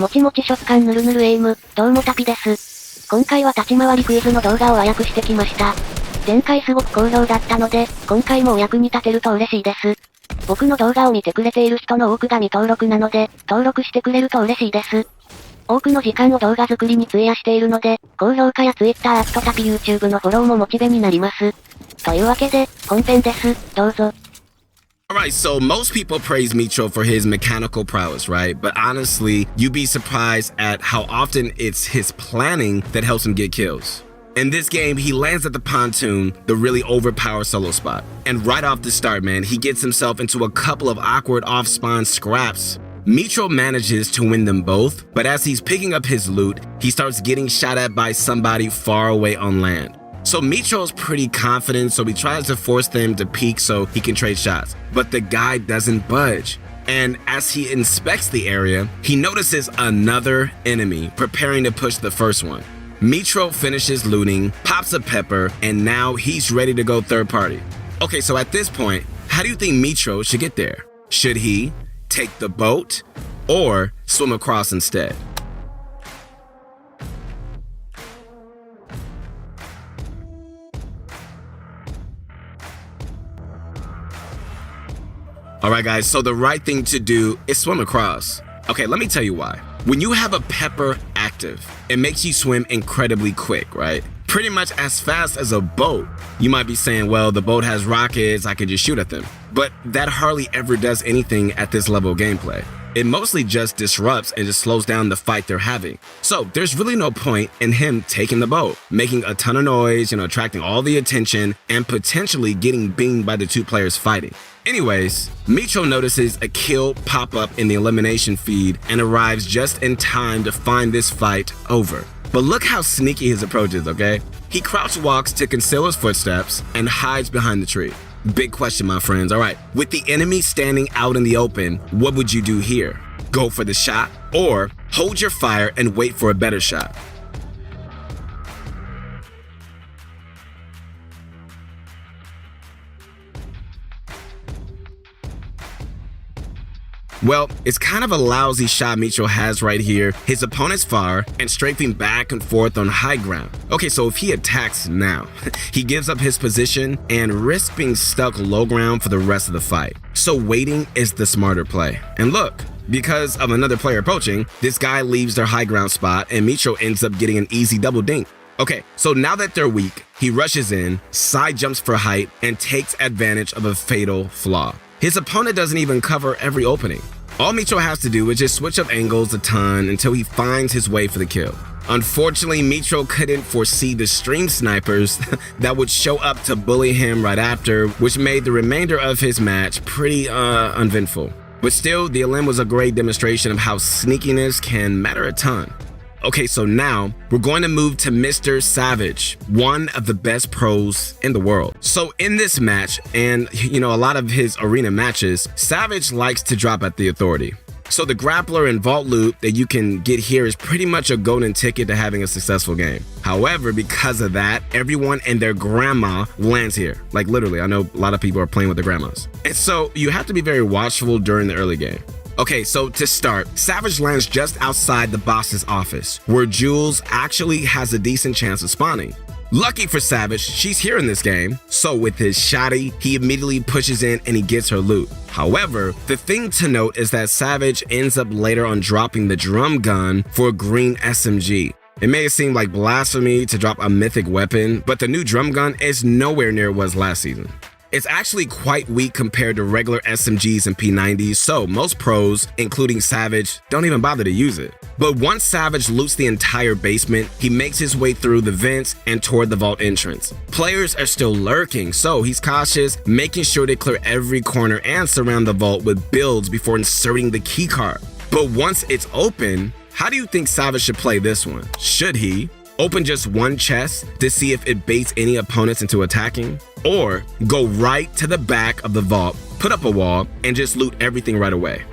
もちもち食感ぬるぬるエイム、どうもたぴです。今回は立ち回りクイズの動画を和訳してきました。前回すごく好評だったので、今回もお役に立てると嬉しいです。僕の動画を見てくれている人の多くが未登録なので、登録してくれると嬉しいです。多くの時間を動画作りに費やしているので、高評価や Twitter、たぴ YouTube のフォローもモチベになります。というわけで、本編です。どうぞ。Alright, so most people praise Mitro for his mechanical prowess, right? But honestly, you'd be surprised at how often it's his planning that helps him get kills. In this game, he lands at the pontoon, the really overpowered solo spot. And right off the start, man, he gets himself into a couple of awkward off-spawn scraps. Mitro manages to win them both, but as he's picking up his loot, he starts getting shot at by somebody far away on land. So Mitro's pretty confident, so he tries to force them to peek so he can trade shots. But the guy doesn't budge. And as he inspects the area, he notices another enemy preparing to push the first one. Mitro finishes looting, pops a pepper, and now he's ready to go third party. Okay, so at this point, how do you think Mitro should get there? Should he take the boat or swim across instead? Alright guys, so the right thing to do is swim across. Okay, let me tell you why. When you have a pepper active, it makes you swim incredibly quick, right? Pretty much as fast as a boat. You might be saying, well, the boat has rockets, I can just shoot at them. But that hardly ever does anything at this level of gameplay. It mostly just disrupts and just slows down the fight they're having. So there's really no point in him taking the boat, making a ton of noise, attracting all the attention, and potentially getting beamed by the two players fighting. Anyways, Mitro notices a kill pop up in the elimination feed and arrives just in time to find this fight over. But look how sneaky his approach is, okay? He crouch walks to conceal his footsteps and hides behind the tree. Big question, my friends. All right, with the enemy standing out in the open, what would you do here? Go for the shot or hold your fire and wait for a better shot? Well, it's kind of a lousy shot Mitro has right here. His opponent's far and strafing back and forth on high ground. Okay, so if he attacks now, he gives up his position and risks being stuck low ground for the rest of the fight. So waiting is the smarter play. And look, because of another player approaching, this guy leaves their high ground spot and Mitro ends up getting an easy double dink. Okay, so now that they're weak, he rushes in, side jumps for height, and takes advantage of a fatal flaw. His opponent doesn't even cover every opening. All Mitro has to do is just switch up angles a ton until he finds his way for the kill. Unfortunately, Mitro couldn't foresee the stream snipers that would show up to bully him right after, which made the remainder of his match pretty uneventful. But still, the elim was a great demonstration of how sneakiness can matter a ton. Okay, so now we're going to move to MrSavage, one of the best pros in the world. So in this match, and a lot of his arena matches, Savage likes to drop at the authority. So the grappler and vault loot that you can get here is pretty much a golden ticket to having a successful game. However, because of that, everyone and their grandma lands here. Like literally, I know a lot of people are playing with their grandmas. And so you have to be very watchful during the early game. Okay, so to start, Savage lands just outside the boss's office, where Jules actually has a decent chance of spawning. Lucky for Savage, she's here in this game, so with his shotty, he immediately pushes in and he gets her loot. However, the thing to note is that Savage ends up later on dropping the drum gun for a green SMG. It may seem like blasphemy to drop a mythic weapon, but the new drum gun is nowhere near it was last season. It's actually quite weak compared to regular SMGs and P90s, so most pros, including Savage, don't even bother to use it. But once Savage loots the entire basement, he makes his way through the vents and toward the vault entrance. Players are still lurking, so he's cautious, making sure to clear every corner and surround the vault with builds before inserting the keycard. But once it's open, how do you think Savage should play this one? Should he open just one chest to see if it baits any opponents into attacking? Or go right to the back of the vault, put up a wall, and just loot everything right away?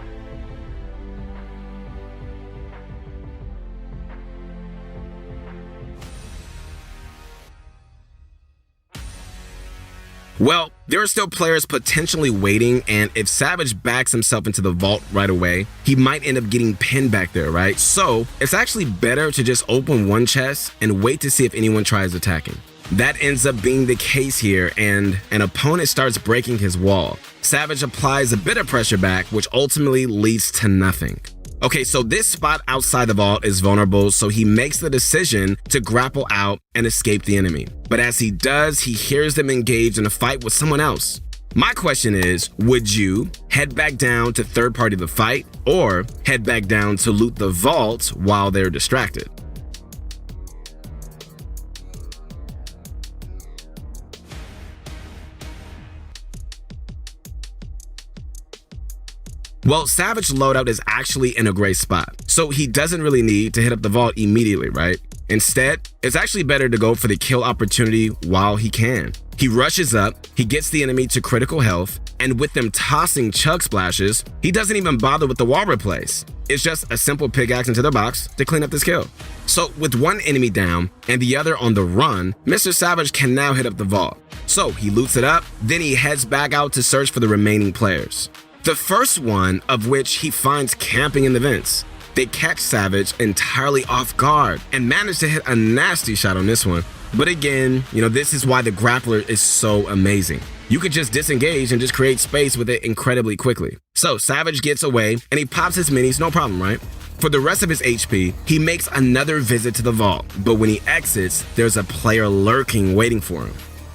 Well, there are still players potentially waiting, and if Savage backs himself into the vault right away, he might end up getting pinned back there, right? So it's actually better to just open one chest and wait to see if anyone tries attacking. That ends up being the case here, and an opponent starts breaking his wall. Savage applies a bit of pressure back, which ultimately leads to nothing. Okay, so this spot outside the vault is vulnerable, so he makes the decision to grapple out and escape the enemy. But as he does, he hears them engage in a fight with someone else. My question is, would you head back down to third party the fight, or head back down to loot the vault while they're distracted? Well, Savage loadout is actually in a great spot, so he doesn't really need to hit up the vault immediately, right? Instead, it's actually better to go for the kill opportunity while he can. He rushes up, he gets the enemy to critical health, and with them tossing chug splashes, he doesn't even bother with the wall replace. It's just a simple pickaxe into the box to clean up this kill. So with one enemy down and the other on the run, MrSavage can now hit up the vault. So he loots it up, then he heads back out to search for the remaining players. The first one of which he finds camping in the vents. They catch Savage entirely off guard and manage to hit a nasty shot on this one. But again, this is why the grappler is so amazing. You could just disengage and just create space with it incredibly quickly. So Savage gets away and he pops his minis, no problem, right? For the rest of his HP, he makes another visit to the vault, but when he exits, there's a player lurking waiting for him.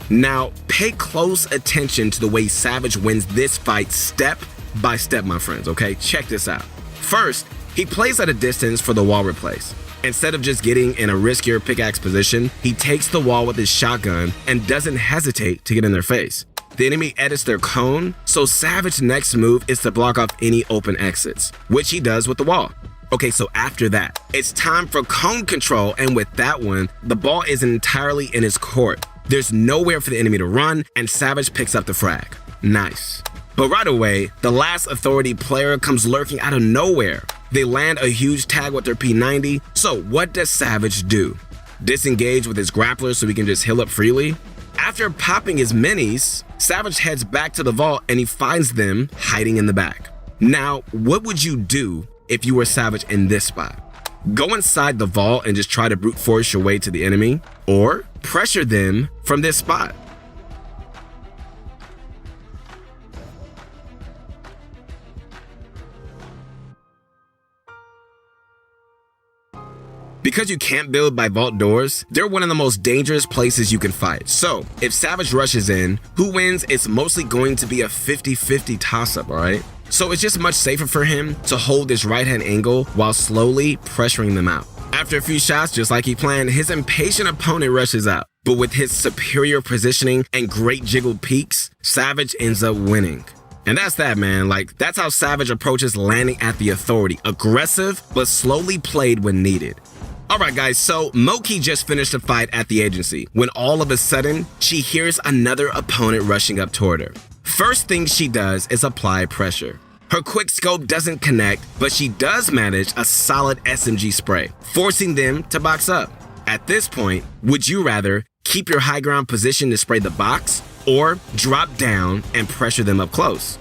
Now, pay close attention to the way Savage wins this fight step by step, my friends, okay? Check this out. First, he plays at a distance for the wall replace. Instead of just getting in a riskier pickaxe position, he takes the wall with his shotgun and doesn't hesitate to get in their face. The enemy edits their cone, so Savage's next move is to block off any open exits, which he does with the wall. Okay, so after that, it's time for cone control, and with that one, the ball is entirely in his court. There's nowhere for the enemy to run, and Savage picks up the frag. Nice. But right away, the last authority player comes lurking out of nowhere. They land a huge tag with their P90, so what does Savage do? Disengage with his grappler so he can just heal up freely? After popping his minis, Savage heads back to the vault and he finds them hiding in the back. Now, what would you do if you were Savage in this spot? Go inside the vault and just try to brute force your way to the enemy, or pressure them from this spot? Because you can't build by vault doors, they're one of the most dangerous places you can fight. So, if Savage rushes in, who wins? It's mostly going to be a 50-50 toss-up, alright? So it's just much safer for him to hold this right-hand angle while slowly pressuring them out. After a few shots, just like he planned, his impatient opponent rushes out. But with his superior positioning and great jiggle peaks, Savage ends up winning. And that's that, man. That's how Savage approaches landing at the authority. Aggressive, but slowly played when needed. Alright guys, so Moki just finished a fight at the agency when all of a sudden, she hears another opponent rushing up toward her. First thing she does is apply pressure. Her quick scope doesn't connect, but she does manage a solid SMG spray, forcing them to box up. At this point, would you rather keep your high ground position to spray the box, or drop down and pressure them up close?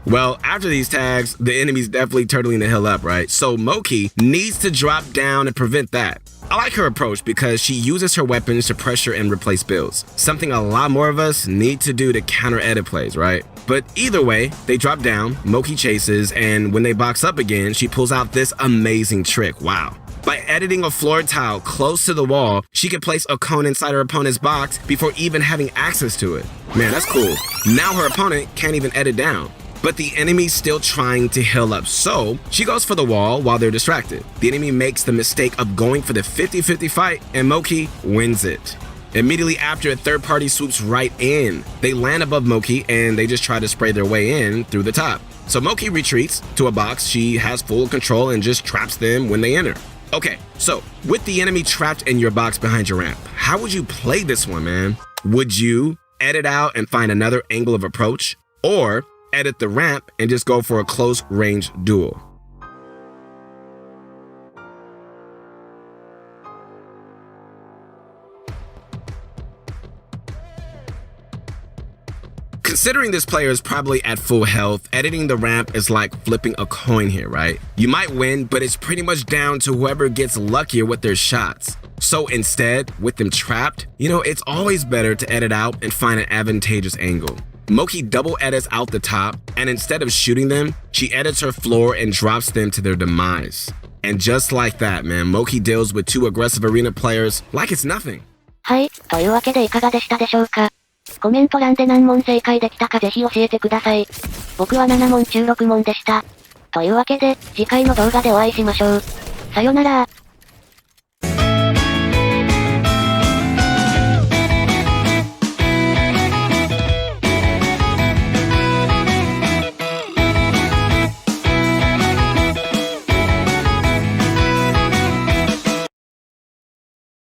Well, after these tags, the enemy's definitely turtling the hill up, right? So Moki needs to drop down and prevent that. I like her approach because she uses her weapons to pressure and replace builds, something a lot more of us need to do to counter edit plays, right? But either way, they drop down, Moki chases, and when they box up again, she pulls out this amazing trick. Wow. By editing a floor tile close to the wall, she can place a cone inside her opponent's box before even having access to it. Man, that's cool. Now her opponent can't even edit down. But the enemy's still trying to heal up, so she goes for the wall while they're distracted. The enemy makes the mistake of going for the 50-50 fight, and Moki wins it. Immediately after, a third party swoops right in. They land above Moki, and they just try to spray their way in through the top. So Moki retreats to a box she has full control and just traps them when they enter. Okay, so with the enemy trapped in your box behind your ramp, how would you play this one, man? Would you edit out and find another angle of approach? Or edit the ramp and just go for a close range duel? Considering this player is probably at full health, editing the ramp is like flipping a coin here, right? You might win, but it's pretty much down to whoever gets luckier with their shots. So instead, with them trapped, it's always better to edit out and find an advantageous angle. Moki double edits out the top, and instead of shooting them, she edits her floor and drops them to their demise. And just like that, man, Moki deals with two aggressive arena players like it's nothing. はい、というわけでいかがでしたでしょうか。コメント欄で何問正解できたかぜひ教えてください。僕は7問中6問でした。というわけで、次回の動画でお会いしましょう。さよなら。